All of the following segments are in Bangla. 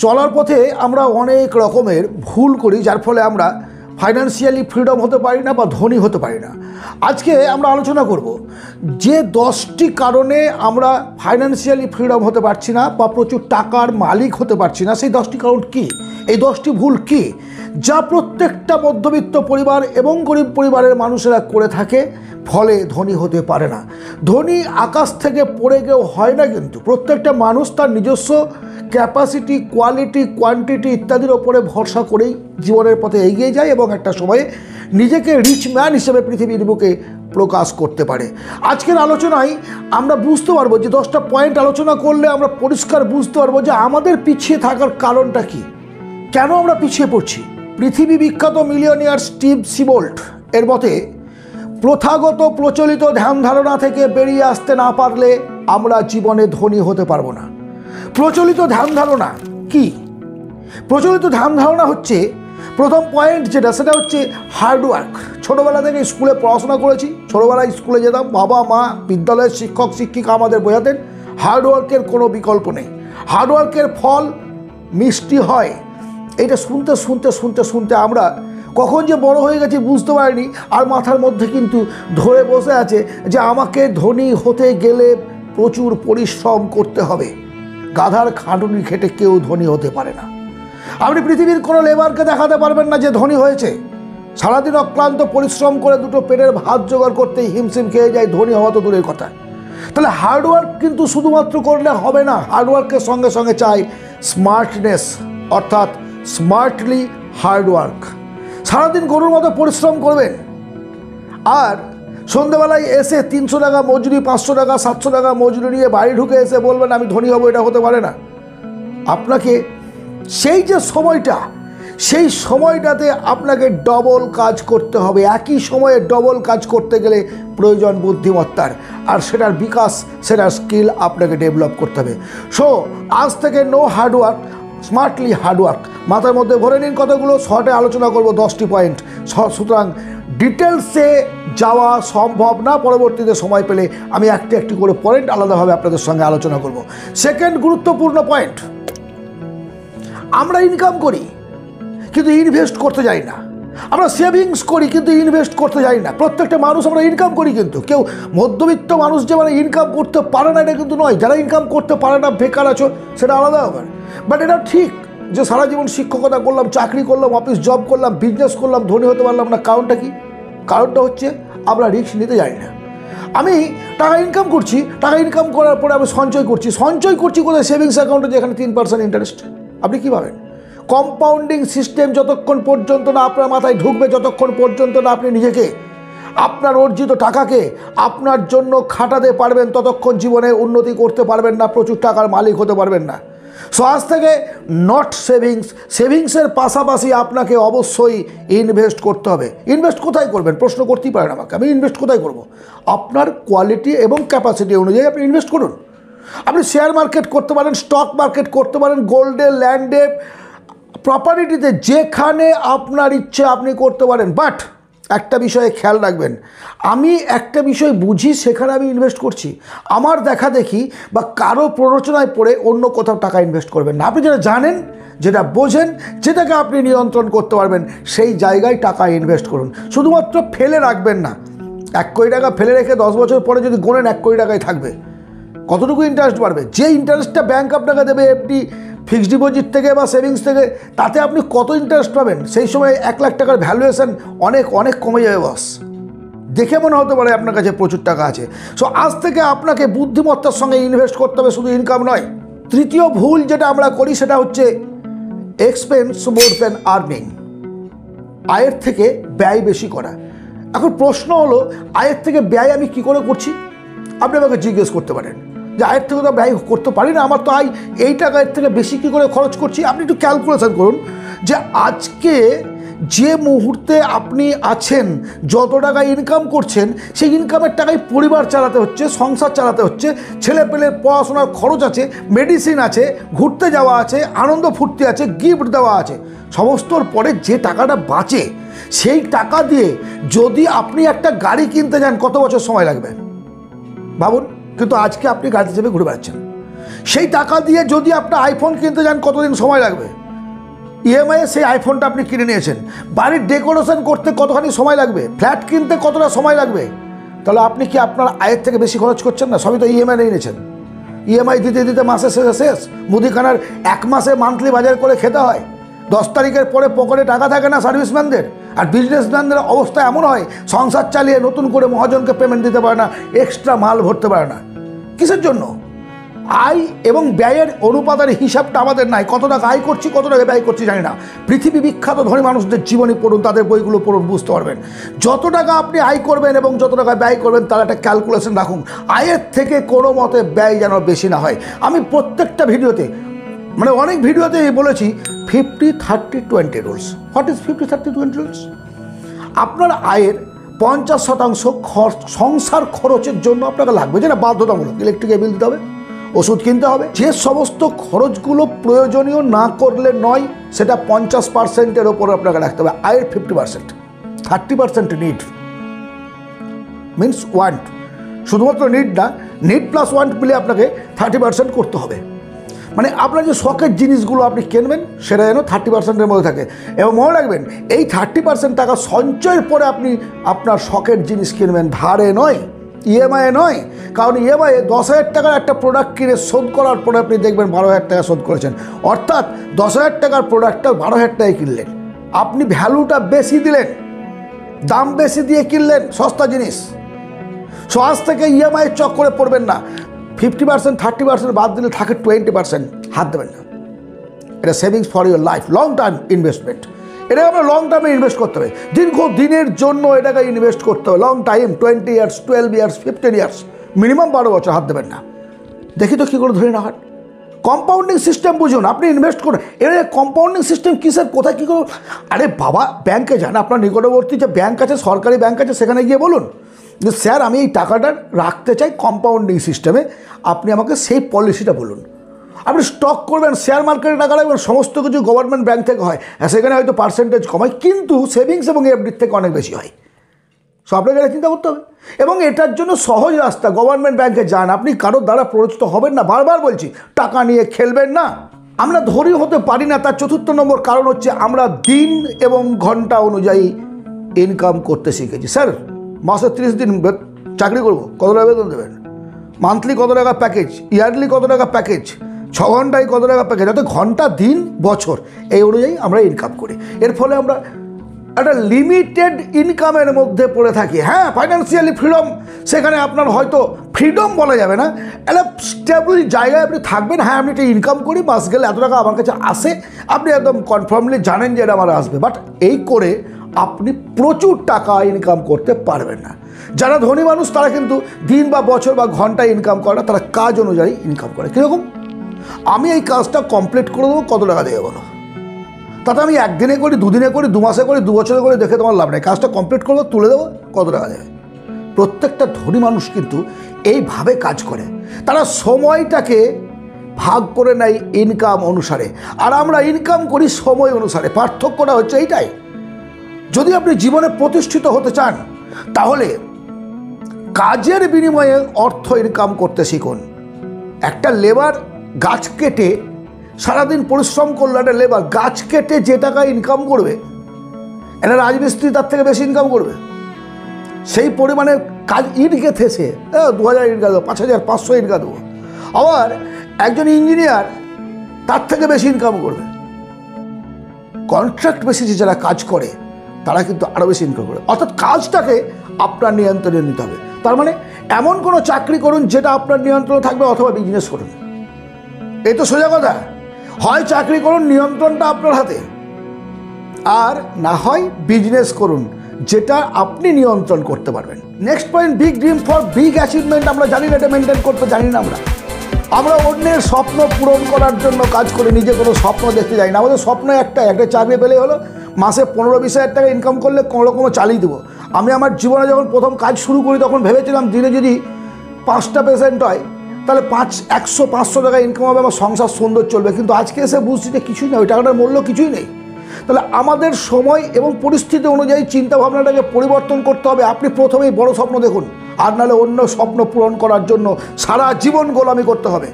চলার পথে আমরা অনেক রকমের ভুল করি, যার ফলে আমরা ফাইন্যান্সিয়ালি ফ্রিডম হতে পারি না বা ধনী হতে পারি না। আজকে আমরা আলোচনা করব যে 10টি কারণে আমরা ফাইন্যান্সিয়ালি ফ্রিডম হতে পারছি না বা প্রচুর টাকার মালিক হতে পারছি না। সেই 10টি কারণ কি, এই 10টি ভুল কি, যা প্রত্যেকটা মধ্যবিত্ত পরিবার এবং গরিব পরিবারের মানুষেরা করে থাকে, ফলে ধনী হতে পারে না। ধনী আকাশ থেকে পড়ে গেও হয় না, কিন্তু প্রত্যেকটা মানুষ তার নিজস্ব ক্যাপাসিটি, কোয়ালিটি, কোয়ান্টিটি ইত্যাদির ওপরে ভরসা করেই জীবনের পথে এগিয়ে যায় এবং একটা সময়ে নিজেকে রিচ ম্যান হিসেবে পৃথিবীর বুকে প্রকাশ করতে পারে। আজকের আলোচনায় আমরা বুঝতে পারবো যে 10টা পয়েন্ট আলোচনা করলে আমরা পরিষ্কার বুঝতে পারবো যে আমাদের পিছিয়ে থাকার কারণটা কি, কেন আমরা পিছিয়ে পড়ছি। পৃথিবী বিখ্যাত মিলিয়নিয়ার স্টিভ সিবোল্ট এর মতে, প্রথাগত প্রচলিত ধ্যান ধারণা থেকে বেরিয়ে আসতে না পারলে আমরা জীবনে ধনী হতে পারবো না। প্রচলিত ধ্যান ধারণা কি? প্রচলিত ধ্যান ধারণা হচ্ছে, প্রথম পয়েন্ট যেটা, সেটা হচ্ছে হার্ডওয়ার্ক। ছোটোবেলা থেকে স্কুলে পড়াশোনা করেছি, ছোটোবেলায় স্কুলে যেতাম, বাবা মা বিদ্যালয়ের শিক্ষক শিক্ষিকা আমাদের বোঝাতেন হার্ডওয়ার্কের কোনো বিকল্প নেই, হার্ডওয়ার্কের ফল মিষ্টি হয়। এটা শুনতে শুনতে শুনতে শুনতে আমরা কখন যে বড় হয়ে গেছি বুঝতে পারিনি, আর মাথার মধ্যে কিন্তু ধরে বসে আছে যে আমাকে ধনী হতে গেলে প্রচুর পরিশ্রম করতে হবে। গাধার খাটুনি খেটে কেউ ধনী হতে পারে না। আপনি পৃথিবীর কোনো লেবারকে দেখাতে পারবেন না যে ধনী হয়েছে। সারাদিন অক্লান্ত পরিশ্রম করে দুটো পেটের ভাত জোগাড় করতেই হিমশিম খেয়ে যায়, ধনী হওয়া তো দূরের কথা। তাহলে হার্ডওয়ার্ক কিন্তু শুধুমাত্র করলে হবে না, হার্ডওয়ার্কের সঙ্গে সঙ্গে চাই স্মার্টনেস, অর্থাৎ স্মার্টলি হার্ডওয়ার্ক। সারাদিন গরুর মতো পরিশ্রম করবেন, আর সন্ধ্যেবেলায় এসে 300 টাকা মজুরি, 500 টাকা, 700 টাকা মজুরি নিয়ে বাড়ি ঢুকে এসে বলবেন আমি ধনী হব, এটা হতে পারে না। আপনাকে সেই যে সময়টা, সেই সময়টাতে আপনাকে ডবল কাজ করতে হবে। একই সময়ে ডবল কাজ করতে গেলে প্রয়োজন বুদ্ধিমত্তার, আর সেটার বিকাশ, সেটার স্কিল আপনাকে ডেভেলপ করতে হবে। সো আজ থেকে নো হার্ডওয়ার্ক, স্মার্টলি হার্ডওয়ার্ক। মাথার মধ্যে ভরে নিন কতগুলো, শর্টে আলোচনা করব 10টি পয়েন্ট। সুতরাং ডিটেলসে যাওয়া সম্ভব না, পরবর্তীতে সময় পেলে আমি একটি একটি করে পয়েন্ট আলাদাভাবে আপনাদের সঙ্গে আলোচনা করব। সেকেন্ড গুরুত্বপূর্ণ পয়েন্ট, আমরা ইনকাম করি কিন্তু ইনভেস্ট করতে যাই না। আমরা সেভিংস করি কিন্তু ইনভেস্ট করতে যাই না। প্রত্যেকটা মানুষ আমরা ইনকাম করি, কিন্তু কেউ মধ্যবিত্ত মানুষ যে মানে ইনকাম করতে পারে না এটা কিন্তু নয়। যারা ইনকাম করতে পারে না বেকার আছো সেটা আলাদা ব্যাপার, বাট এটা ঠিক যে সারা জীবন শিক্ষকতা করলাম, চাকরি করলাম, অফিস জব করলাম, বিজনেস করলাম, ধনী হতে পারলাম না। কারণটা কি? কারণটা হচ্ছে আমরা রিস্ক নিতে জানি না। আমি টাকা ইনকাম করছি, টাকা ইনকাম করার পরে আমি সঞ্চয় করছি কোথায়? সেভিংস অ্যাকাউন্টে, যেখানে 3% ইন্টারেস্ট। আপনি কী ভাবেন? কম্পাউন্ডিং সিস্টেম যতক্ষণ পর্যন্ত না আপনার মাথায় ঢুকবে, যতক্ষণ পর্যন্ত না আপনি নিজেকে, আপনার অর্জিত টাকাকে আপনার জন্য খাটাতে পারবেন, ততক্ষণ জীবনে উন্নতি করতে পারবেন না, প্রচুর টাকার মালিক হতে পারবেন না। সো আজ থেকে নট সেভিংসের পাশাপাশি আপনাকে অবশ্যই ইনভেস্ট করতে হবে। ইনভেস্ট কোথায় করবেন? প্রশ্ন করতেই পারেন আমাকে, আমি ইনভেস্ট কোথায় করব? আপনার কোয়ালিটি এবং ক্যাপাসিটি অনুযায়ী আপনি ইনভেস্ট করুন। আপনি শেয়ার মার্কেট করতে পারেন, স্টক মার্কেট করতে পারেন, গোল্ডে, ল্যান্ডে, প্রপার্টিতে, যেখানে আপনার ইচ্ছে আপনি করতে পারেন। বাট একটা বিষয়ে খেয়াল রাখবেন, আমি একটা বিষয় বুঝি সেখানে আমি ইনভেস্ট করছি। আমার দেখা দেখি বা কারো প্ররোচনায় পড়ে অন্য কোথাও টাকা ইনভেস্ট করবেন না। আপনি যেটা জানেন, যেটা বোঝেন, যেটাকে আপনি নিয়ন্ত্রণ করতে পারবেন, সেই জায়গায় টাকা ইনভেস্ট করুন। শুধুমাত্র ফেলে রাখবেন না। 1 কোটি টাকা ফেলে রেখে 10 বছর পরে যদি গোনেন 1 কোটি টাকায় থাকবে, কতটুকু ইন্টারেস্ট বাড়বে? যে ইন্টারেস্টটা ব্যাংক আপনাকে দেবে এফডি, ফিক্সড ডিপোজিট থেকে বা সেভিংস থেকে, তাতে আপনি কত ইন্টারেস্ট পাবেন? সেই সময় 1 লাখ টাকার ভ্যালুয়েশন অনেক অনেক কমে যাবে বস। দেখে মনে হতে পারে আপনার কাছে প্রচুর টাকা আছে। সো আজ থেকে আপনাকে বুদ্ধিমত্তার সঙ্গে ইনভেস্ট করতে হবে, শুধু ইনকাম নয়। তৃতীয় ভুল যেটা আমরা করি সেটা হচ্ছে এক্সপেন্স মোর দ্যান আর্নিং, আয়ের থেকে ব্যয় বেশি করা। এখন প্রশ্ন হলো, আয়ের থেকে ব্যয় আমি কি করে করছি? আপনি আমাকে জিজ্ঞেস করতে পারেন যে আয়ের থেকে তো ব্যয় করতে পারি না, আমার তো আয় এই টাকা, এর থেকে বেশি কী করে খরচ করছি? আপনি একটু ক্যালকুলেশন করুন যে আজকে যে মুহূর্তে আপনি আছেন, যত টাকা ইনকাম করছেন, সেই ইনকামের টাকায় পরিবার চালাতে হচ্ছে, সংসার চালাতে হচ্ছে, ছেলেপেলের পড়াশোনার খরচ আছে, মেডিসিন আছে, ঘুরতে যাওয়া আছে, আনন্দ ফুর্তি আছে, গিফট দেওয়া আছে। সমস্তর পরে যে টাকাটা বাঁচে, সেই টাকা দিয়ে যদি আপনি একটা গাড়ি কিনতে যান, কত বছর সময় লাগবে ভাবুন। কিন্তু আজকে আপনি গাড়িতে চেপে ঘুরে বেড়াচ্ছেন। সেই টাকা দিয়ে যদি আপনি আইফোন কিনতে যান কতদিন সময় লাগবে? ইএমআই সেই আইফোনটা আপনি কিনে নিয়েছেন, বাড়ির ডেকোরেশন করতে কতখানি সময় লাগবে, ফ্ল্যাট কিনতে কতটা সময় লাগবে, তাহলে আপনি কি আপনার আয়ের থেকে বেশি খরচ করছেন না? সবই তো ইএমআই নিয়ে নিয়েছেন। ইএমআই দিতে দিতে মাসে শেষে শেষ, মুদিখানার 1 মাসে মান্থলি বাজার করে খেতে হয়, 10 তারিখের পরে পকেটে টাকা থাকে না সার্ভিসম্যানদের। আর বিজনেসম্যানদের অবস্থা এমন হয়, সংসার চালিয়ে নতুন করে মহাজনকে পেমেন্ট দিতে পারে না, এক্সট্রা মাল ভরতে পারে না। কিসের জন্য? আয় এবং ব্যয়ের অনুপাতের হিসাবটা আমাদের নাই। কত টাকা আয় করছি, কত টাকা ব্যয় করছি জানি না। পৃথিবী বিখ্যাত ধনী মানুষদের জীবনী পড়ুন, তাদের বইগুলো পড়ুন, বুঝতে পারবেন যত টাকা আপনি আয় করবেন এবং যত টাকা ব্যয় করবেন তার একটা ক্যালকুলেশন রাখুন। আয়ের থেকে কোনো মতে ব্যয় যেন বেশি না হয়। আমি প্রত্যেকটা ভিডিওতে, মানে অনেক ভিডিওতে বলেছি 50-30-20 রুলস। What is 50-30-20 rules? আপনার আয়ের 50% সংসার খরচের জন্য আপনাকে লাগবে, যেটা বাধ্যতামূলক। ইলেকট্রিকের বিল দিতে হবে, ওষুধ কিনতে হবে, যে সমস্ত খরচগুলো প্রয়োজনীয় না করলে নয়, সেটা 50%-এর ওপরে আপনাকে রাখতে হবে। আয়ের 50%, 30% নিড, মিনস ওয়ান্ট। শুধুমাত্র নিড না, নিড প্লাস ওয়ান্ট মিলে আপনাকে 30% করতে হবে। মানে আপনার যে শখের জিনিসগুলো আপনি কিনবেন সেটা যেন 30%-এর মধ্যে থাকে। এবং মনে রাখবেন, এই 30% টাকা সঞ্চয়ের পরে আপনি আপনার শখের জিনিস কিনবেন, ধারে নয়, ইএমআই নয়। কারণ ইএমআই 10,000 টাকার একটা প্রোডাক্ট কিনে শোধ করার পরে আপনি দেখবেন 12,000 টাকা শোধ করেছেন। অর্থাৎ 10,000 টাকার প্রোডাক্টটা 12,000 টাকায় কিনলেন, আপনি ভ্যালুটা বেশি দিলেন, দাম বেশি দিয়ে কিনলেন সস্তা জিনিস। সো আজ থেকে ইএমআই চক্করে পড়বেন না। 50%, 30% বাদ দিলে থাকে 20%, হাত দেবেন না। এটা savings for your life, long term investment. এটা আমরা লং টার্মে ইনভেস্ট করতে হবে, দীর্ঘ দিনের জন্য এটাকে ইনভেস্ট করতে হবে, long time, 20 years, 12 years, 15 years, minimum 12 বছর হাত দেবেন না। দেখি তো কী করে ধরে না হয়। কম্পাউন্ডিং সিস্টেম বুঝুন, আপনি ইনভেস্ট করুন। এর কম্পাউন্ডিং সিস্টেম কিসের, কোথায় কী করুন? আরে বাবা, ব্যাংকে যান, আপনার নিকটবর্তী যে ব্যাংক আছে, সরকারি ব্যাংক আছে, সেখানে গিয়ে বলুন যে স্যার আমি এই টাকাটা রাখতে চাই কম্পাউন্ডিং সিস্টেমে, আপনি আমাকে সেই পলিসিটা বলুন। আপনি স্টক করবেন, শেয়ার মার্কেটে টাকা রাখবেন, সমস্ত কিছু গভর্নমেন্ট ব্যাংক থেকে হয়, সেখানে হয়তো পার্সেন্টেজ কমায়, কিন্তু সেভিংস এবং এফডির থেকে অনেক বেশি হয়। সো আপনাকে এটা চিন্তা করতে হবে। এবং এটার জন্য সহজ রাস্তা, গভর্নমেন্ট ব্যাংকে যান, আপনি কারোর দ্বারা প্ররোচিত হবেন না। বারবার বলছি, টাকা নিয়ে খেলবেন না। আমরা ধনী হতে পারি না, তার 4র্থ নম্বর কারণ হচ্ছে আমরা দিন এবং ঘন্টা অনুযায়ী ইনকাম করতে শিখেছি। স্যার মাসে 30 দিন চাকরি করবো, কত টাকা বেতন দেবেন? মান্থলি কত টাকা প্যাকেজ, ইয়ারলি কত টাকা প্যাকেজ, 6 ঘন্টায় কত টাকা প্যাকেজ, অর্থাৎ ঘন্টা, দিন, বছর, এই অনুযায়ী আমরা ইনকাম করি। এর ফলে আমরা একটা লিমিটেড ইনকামের মধ্যে পড়ে থাকি। হ্যাঁ, ফাইন্যান্সিয়ালি ফ্রিডম, সেখানে আপনার হয়তো ফ্রিডম বলা যাবে না, একটা স্টেবল জায়গায় আপনি থাকবেন। হ্যাঁ, আমি একটা ইনকাম করি, মাস গেলে এত টাকা আমার কাছে আসে, আপনি একদম কনফার্মলি জানেন যে এটা আমার আসবে। বাট এই করে আপনি প্রচুর টাকা ইনকাম করতে পারবেন না। যারা ধনী মানুষ তারা কিন্তু দিন বা বছর বা ঘন্টায় ইনকাম করে না, তারা কাজ অনুযায়ী ইনকাম করে। কীরকম? আমি এই কাজটা কমপ্লিট করে দেবো, কত টাকা দেবে বলো? তাতে আমি 1 দিনে করি, 2 দিনে করি, 2 মাসে করি, 2 বছরে করি, দেখে তোমার লাভ নেই। কাজটা কমপ্লিট করবো, তুলে দেবো, কত টাকা দেবে? প্রত্যেকটা ধনী মানুষ কিন্তু এইভাবে কাজ করে। তারা সময়টাকে ভাগ করে নেয় ইনকাম অনুসারে, আর আমরা ইনকাম করি সময় অনুসারে। পার্থক্যটা হচ্ছে এইটাই। যদি আপনি জীবনে প্রতিষ্ঠিত হতে চান, তাহলে কাজের বিনিময়ে অর্থ ইনকাম করতে শিখুন। একটা লেবার গাছ কেটে সারাদিন পরিশ্রম করলো, একটা লেবার গাছ কেটে যে টাকা ইনকাম করবে, একটা রাজমিস্ত্রি তার থেকে বেশি ইনকাম করবে। সেই পরিমাণে কাজ ইট গেঁথেছে, 2000 ইট গাঁথবো, 5500 ইট গাঁথবো। আবার একজন ইঞ্জিনিয়ার তার থেকে বেশি ইনকাম করবে। কন্ট্রাক্ট বেসিসে যারা কাজ করে তারা কিন্তু আরও বেশি ইনকাম করে। অর্থাৎ কাজটাকে আপনার নিয়ন্ত্রণে নিতে হবে। তার মানে এমন কোনো চাকরি করুন যেটা আপনার নিয়ন্ত্রণে থাকবে, অথবা বিজনেস করুন। এই তো সোজা কথা। হয় চাকরি করুন, নিয়ন্ত্রণটা আপনার হাতে, আর না হয় বিজনেস করুন যেটা আপনি নিয়ন্ত্রণ করতে পারবেন। Next point, big dream for big achievement. আমরা জানি না এটা মেনটেন করতে জানি না। আমরা অন্যের স্বপ্ন পূরণ করার জন্য কাজ করে নিজে কোনো স্বপ্ন দেখতে যাই না। আমাদের স্বপ্ন একটা চাকরি পেলে হলো, মাসে 15-20 হাজার টাকা ইনকাম করলে কোনো রকমও চালিয়ে দেবো। আমি আমার জীবনে যখন প্রথম কাজ শুরু করি তখন ভেবেছিলাম দিনে যদি 5টা পেশেন্ট হয় তাহলে 100-500 টাকা ইনকাম হবে, আমার সংসার সুন্দর চলবে। কিন্তু আজকে এসে বুঝছি যে কিছুই নেই, ওই টাকাটার মূল্য কিছুই নেই। তাহলে আমাদের সময় এবং পরিস্থিতি অনুযায়ী চিন্তাভাবনাটাকে পরিবর্তন করতে হবে। আপনি প্রথমেই বড় স্বপ্ন দেখুন, আর নাহলে অন্য স্বপ্ন পূরণ করার জন্য সারা জীবন গোলামি করতে হবে।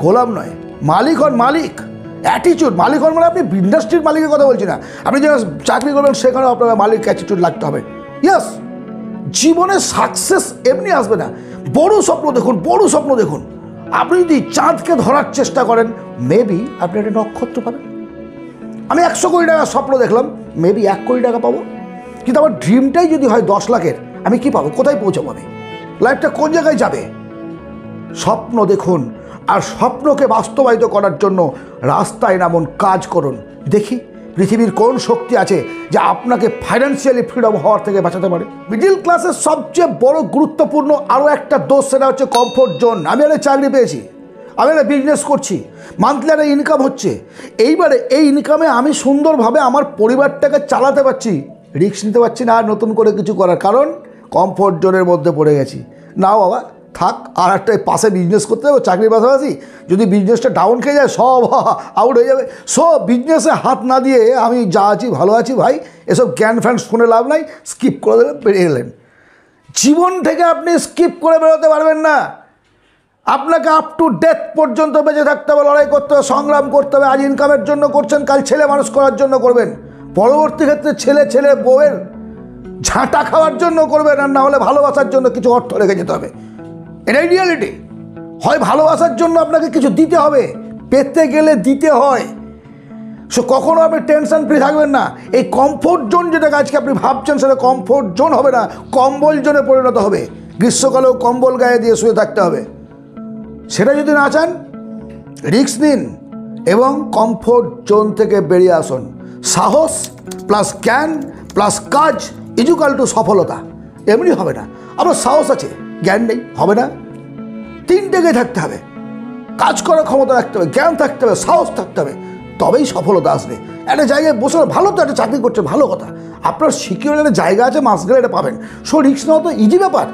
গোলাম নয়, মালিক হন। মালিক অ্যাটিটিউড, মালিক হন মানে আপনি ইন্ডাস্ট্রির মালিকের কথা বলছি না, আপনি যে চাকরি করবেন সেখানেও আপনার মালিক অ্যাটিটিউড লাগতে হবে। ইয়েস, জীবনে সাকসেস এমনি আসবে না। বড় স্বপ্ন দেখুন, বড় স্বপ্ন দেখুন। আপনি যদি চাঁদকে ধরার চেষ্টা করেন, মেবি আপনি একটা নক্ষত্র পাবেন। আমি 100 কোটি টাকার স্বপ্ন দেখলাম, মেবি 1 কোটি টাকা পাবো। কিন্তু আমার ড্রিমটাই যদি হয় 10 লাখের, আমি কি পাবো? কোথায় পৌঁছাবো? আমি লাইফটা কোন জায়গায় যাবে? স্বপ্ন দেখুন, আর স্বপ্নকে বাস্তবায়িত করার জন্য রাস্তায় নামুন, কাজ করুন। দেখি পৃথিবীর কোন শক্তি আছে যা আপনাকে ফাইন্যান্সিয়ালি ফ্রিডম হওয়ার থেকে বাঁচাতে পারে। মিডল ক্লাসের সবচেয়ে বড় গুরুত্বপূর্ণ আরও একটা দোষ, সেটা হচ্ছে কমফোর্ট জোন। আমি একটা চাকরি পেয়েছি, আমি একটা বিজনেস করছি, মান্থলি একটা ইনকাম হচ্ছে, এইবারে এই ইনকামে আমি সুন্দরভাবে আমার পরিবারটাকে চালাতে পারছি, রিস্ক নিতে পারছি না আর নতুন করে কিছু করার, কারণ কমফোর্ট জোনের মধ্যে পড়ে গেছি। নাও বাবা থাক, আর একটা পাশে বিজনেস করতে হবে চাকরির পাশাপাশি। যদি বিজনেসটা ডাউন খেয়ে যায়, সব আউট হয়ে যাবে। সব বিজনেসে হাত না দিয়ে আমি যা আছি ভালো আছি ভাই, এসব জ্ঞান ফ্যান শুনে লাভ নাই, স্কিপ করে দেবেন, বেরিয়ে গেলেন। জীবন থেকে আপনি স্কিপ করে বেরোতে পারবেন না। আপনাকে আপ টু ডেথ পর্যন্ত বেঁচে থাকতে হবে, লড়াই করতে হবে, সংগ্রাম করতে হবে। আজ ইনকামের জন্য করছেন, কাল ছেলে মানুষ করার জন্য করবেন, পরবর্তী ক্ষেত্রে ছেলে বউয়ের ঝাঁটা খাওয়ার জন্য করবেন, আর না হলে ভালোবাসার জন্য কিছু অর্থ রেখে যেতে হবে। এটাই রিয়ালিটি। হয় ভালোবাসার জন্য আপনাকে কিছু দিতে হবে, পেতে গেলে দিতে হয়। সো কখনো আপনি টেনশন ফ্রি থাকবেন না। এই কমফোর্ট জোন যেটাকে আজকে আপনি ভাবছেন, সেটা কমফোর্ট জোন হবে না, কম্বল জোনে পরিণত হবে। গ্রীষ্মকালেও কম্বল গায়ে দিয়ে শুয়ে থাকতে হবে। সেটা যদি না চান, রিস্ক নিন এবং কমফোর্ট জোন থেকে বেরিয়ে আসুন। সাহস প্লাস জ্ঞান প্লাস কাজ ইজুকাল টু সফলতা। এমনি হবে না। আপনার সাহস আছে, জ্ঞান নেই, হবে না। তিনটেকে থাকতে হবে, কাজ করার ক্ষমতা রাখতে হবে, জ্ঞান থাকতে হবে, সাহস থাকতে হবে, তবেই সফলতা আসবে। একটা জায়গায় বসে ভালো তো একটা চাকরি করছে, ভালো কথা, আপনার সিকিউর একটা জায়গা আছে, মাস গেলে এটা পাবেন। সো রিস্ক নেওয়া তো ইজি ব্যাপার।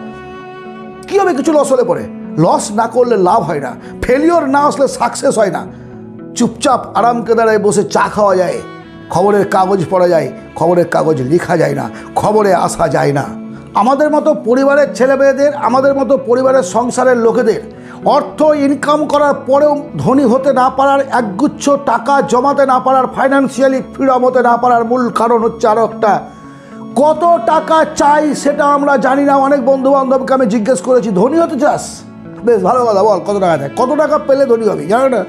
কী হবে কিছু লস হলে পরে? লস না করলে লাভ হয় না, ফেলিওর না আসলে সাকসেস হয় না। চুপচাপ আরাম কেদারায় বসে চা খাওয়া যায়, খবরের কাগজ পড়া যায়, খবরের কাগজ লেখা যায় না, খবরে আসা যায় না। আমাদের মতো পরিবারের ছেলেমেয়েদের, আমাদের মতো পরিবারের সংসারের লোকেদের অর্থ ইনকাম করার পরেও ধনী হতে না পারার, একগুচ্ছ টাকা জমাতে না পারার, ফাইন্যান্সিয়ালি ফ্রিডম হতে না পারার মূল কারণ হচ্ছে আরও একটা, কত টাকা চাই সেটা আমরা জানি না। অনেক বন্ধু বান্ধবকে আমি জিজ্ঞেস করেছি, ধনী হতে চাস? বেশ ভালো কথা, বল কত টাকা চাই। কত টাকা পেলে ধনী হবি? জানো না,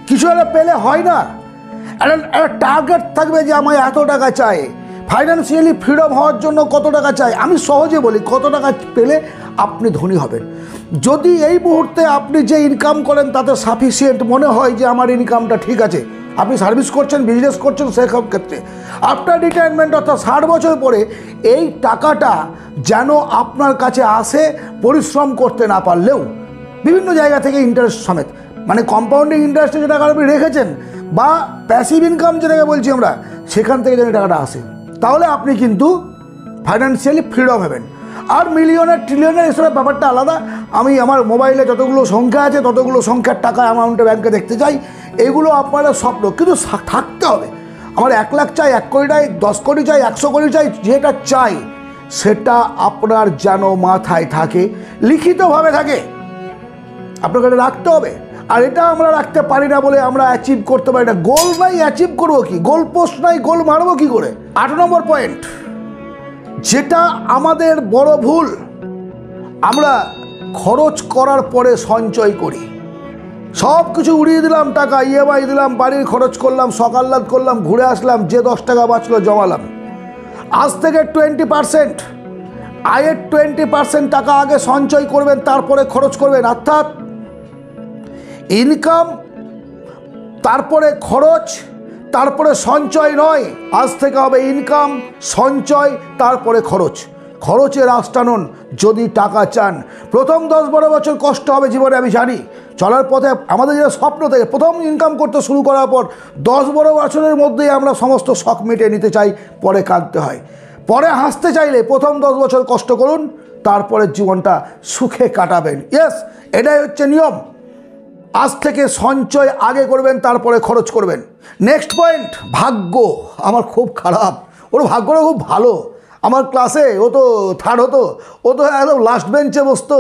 কিছু একটা পেলে হয় না। একটা টার্গেট থাকবে যে আমার এত টাকা চাই, ফাইন্যান্সিয়ালি ফ্রিডম হওয়ার জন্য কত টাকা চাই। আমি সহজে বলি, কত টাকা পেলে আপনি ধনী হবেন। যদি এই মুহূর্তে আপনি যে ইনকাম করেন তাতে সাফিসিয়েন্ট মনে হয় যে আমার ইনকামটা ঠিক আছে, আপনি সার্ভিস করছেন, বিজনেস করছেন, সেসব ক্ষেত্রে আফটার রিটায়ারমেন্ট অর্থাৎ 60 বছর পরে এই টাকাটা যেন আপনার কাছে আসে, পরিশ্রম করতে না পারলেও বিভিন্ন জায়গা থেকে ইন্টারেস্ট সমেত, মানে কম্পাউন্ডিং ইন্টারেস্টে যে টাকা আপনি রেখেছেন বা প্যাসিভ ইনকাম যেটাকে বলছি আমরা, সেখান থেকে যেন টাকাটা আসে, তাহলে আপনি কিন্তু ফাইন্যান্সিয়ালি ফ্রিডম হবেন। আর মিলিয়নের ট্রিলিয়নের এসবের ব্যাপারটা আলাদা। আমি আমার মোবাইলে যতগুলো সংখ্যা আছে ততগুলো সংখ্যার টাকা অ্যামাউন্টে ব্যাংকে দেখতে চাই, এগুলো আপনার স্বপ্ন, কিন্তু থাকতে হবে। আমার 1 লাখ চাই, 1 কোটি চাই, 10 কোটি চাই, 100 কোটি চাই, যেটা চাই সেটা আপনার যেন মাথায় থাকে, লিখিতভাবে থাকে, আপনাকে রাখতে হবে। আর এটা আমরা রাখতে পারি না বলে আমরা অ্যাচিভ করতে পারি না। গোল নাই, অ্যাচিভ করবো কি? গোল পোস্ট নাই, গোল মারবো কি করে? 8 নম্বর পয়েন্ট, যেটা আমাদের বড় ভুল, আমরা খরচ করার পরে সঞ্চয় করি। সব কিছু উড়িয়ে দিলাম, টাকা ইএমআই দিলাম, বাড়ির খরচ করলাম, সকাল্লাদ করলাম, ঘুরে আসলাম, যে 10 টাকা বাঁচলো জমালাম। আজ থেকে 20%, আয়ের 20% টাকা আগে সঞ্চয় করবেন, তারপরে খরচ করবেন। অর্থাৎ ইনকাম, তারপরে খরচ, তারপরে সঞ্চয় নয়। আজ থেকে হবে ইনকাম, সঞ্চয়, তারপরে খরচ। খরচে রাশ টানুন যদি টাকা চান। প্রথম 10-12 বছর কষ্ট হবে জীবনে, আমি জানি। চলার পথে আমাদের যেটা স্বপ্ন থেকে প্রথম ইনকাম করতে শুরু করার পর 10-12 বছরের মধ্যেই আমরা সমস্ত শখ মিটিয়ে নিতে চাই, পরে কাঁদতে হয়। পরে হাসতে চাইলে প্রথম 10 বছর কষ্ট করুন, তারপরে জীবনটা সুখে কাটাবেন। ইয়েস, এটাই হচ্ছে নিয়ম। আজ থেকে সঞ্চয় আগে করবেন, তারপরে খরচ করবেন। নেক্সট পয়েন্ট, ভাগ্য আমার খুব খারাপ, ওর ভাগ্যটা খুব ভালো। আমার ক্লাসে ও তো 3rd হতো, ও তো একদম লাস্ট বেঞ্চে বসতো,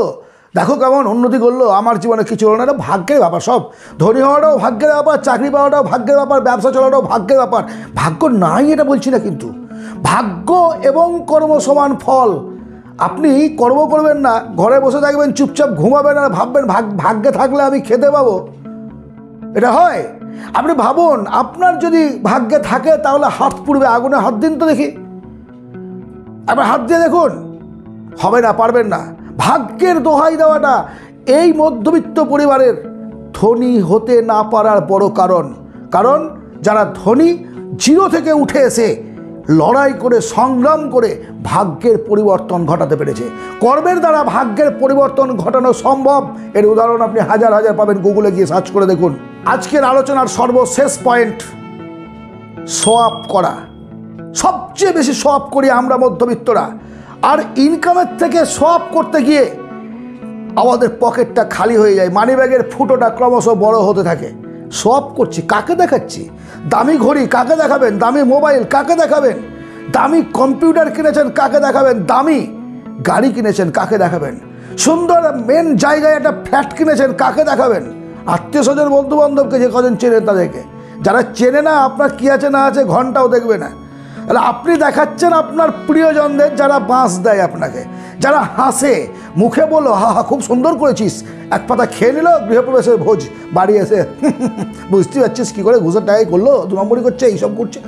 দেখো কেমন উন্নতি করলো, আমার জীবনে কিছু হলো না। এটা ভাগ্যের ব্যাপার। সব ধনী হওয়াটাও ভাগ্যের ব্যাপার, চাকরি পাওয়াটাও ভাগ্যের ব্যাপার, ব্যবসা চলাটাও ভাগ্যের ব্যাপার। ভাগ্য নাই এটা বলছি না, কিন্তু ভাগ্য এবং কর্ম সমান ফল। আপনি কর্ম করবেন না, ঘরে বসে থাকবেন, চুপচাপ ঘুমাবেন আর ভাববেন ভাগ্যে থাকলে আমি খেতে পাবো, এটা হয়? আপনি ভাবুন, আপনার যদি ভাগ্যে থাকে তাহলে হাত পুড়বে, আগুনে হাত দিন তো দেখি, একবার হাত দিয়ে দেখুন। হবে না, পারবেন না। ভাগ্যের দোহাই দেওয়াটা এই মধ্যবিত্ত পরিবারের ধনী হতে না পারার বড় কারণ যারা ধনী জিরো থেকে উঠে এসে লড়াই করে সংগ্রাম করে ভাগ্যের পরিবর্তন ঘটাতে পেরেছে। কর্মের দ্বারা ভাগ্যের পরিবর্তন ঘটানো সম্ভব। এর উদাহরণ আপনি হাজার হাজার পাবেন, গুগলে গিয়ে সার্চ করে দেখুন। আজকের আলোচনার সর্বশেষ পয়েন্ট, শো আপ করা। সবচেয়ে বেশি শো আপ করি আমরা মধ্যবিত্তরা, আর ইনকামের থেকে শো আপ করতে গিয়ে আমাদের পকেটটা খালি হয়ে যায়, মানিব্যাগের ফুটোটা ক্রমশ বড় হতে থাকে। শো আপ করছি, কাকে দেখাচ্ছি? দামি ঘড়ি কাকে দেখাবেন? দামি মোবাইল কাকে দেখাবেন? দামি কম্পিউটার কিনেছেন কাকে দেখাবেন? দামি গাড়ি কিনেছেন কাকে দেখাবেন? সুন্দর মেন জায়গায় একটা ফ্ল্যাট কিনেছেন কাকে দেখাবেন? আত্মীয় স্বজন বন্ধু বান্ধবকে যে কজন চেনেন তাদেরকে। যারা চেনে না, আপনার কী আছে না আছে ঘন্টাও দেখবে না। তাহলে আপনি দেখাচ্ছেন আপনার প্রিয়জনদের, যারা বাঁশ দেয় আপনাকে, যারা হাসে, মুখে বলো হা হা খুব সুন্দর করেছিস, এক পাতা খেয়ে নিল, গৃহপ্রবেশের ভোজ বাড়ি এসে বুঝতে পারছিস কী করে ঘুষের টাকাই করলো, 2 নম্বরই করছে, এইসব করছে।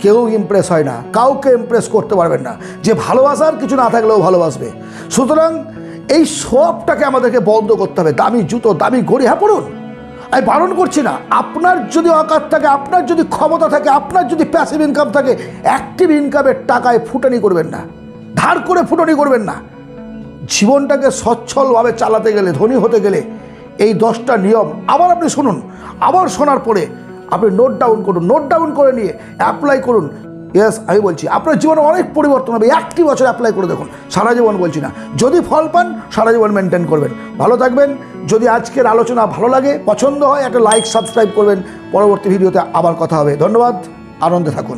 কেউ ইমপ্রেস হয় না, কাউকে ইমপ্রেস করতে পারবেন না। যে ভালোবাসার কিছু না থাকলেও ভালোবাসবে। সুতরাং এই সবটাকে আমাদেরকে বন্ধ করতে হবে। দামি জুতো, দামি ঘড়ি, হ্যাঁ পড়ুন, আমি বারণ করছি না। আপনার যদি অকাত থাকে, আপনার যদি ক্ষমতা থাকে, আপনার যদি প্যাসিভ ইনকাম থাকে, অ্যাক্টিভ ইনকামের টাকায় ফুটানি করবেন না, ধার করে ফুটানি করবেন না। জীবনটাকে সচ্ছলভাবে চালাতে গেলে, ধনী হতে গেলে এই 10টা নিয়ম আবার আপনি শুনুন, আবার শোনার পরে আপনি নোট ডাউন করুন, নোট ডাউন করে নিয়ে অ্যাপ্লাই করুন। ইয়েস, আমি বলছি আপনার জীবনে অনেক পরিবর্তন হবে। 1টি বছর অ্যাপ্লাই করে দেখুন, সারা জীবন বলছি না। যদি ফল পান সারা জীবন মেনটেন করবেন। ভালো থাকবেন। যদি আজকের আলোচনা ভালো লাগে, পছন্দ হয়, একটা লাইক সাবস্ক্রাইব করবেন। পরবর্তী ভিডিওতে আবার কথা হবে। ধন্যবাদ, আনন্দে থাকুন।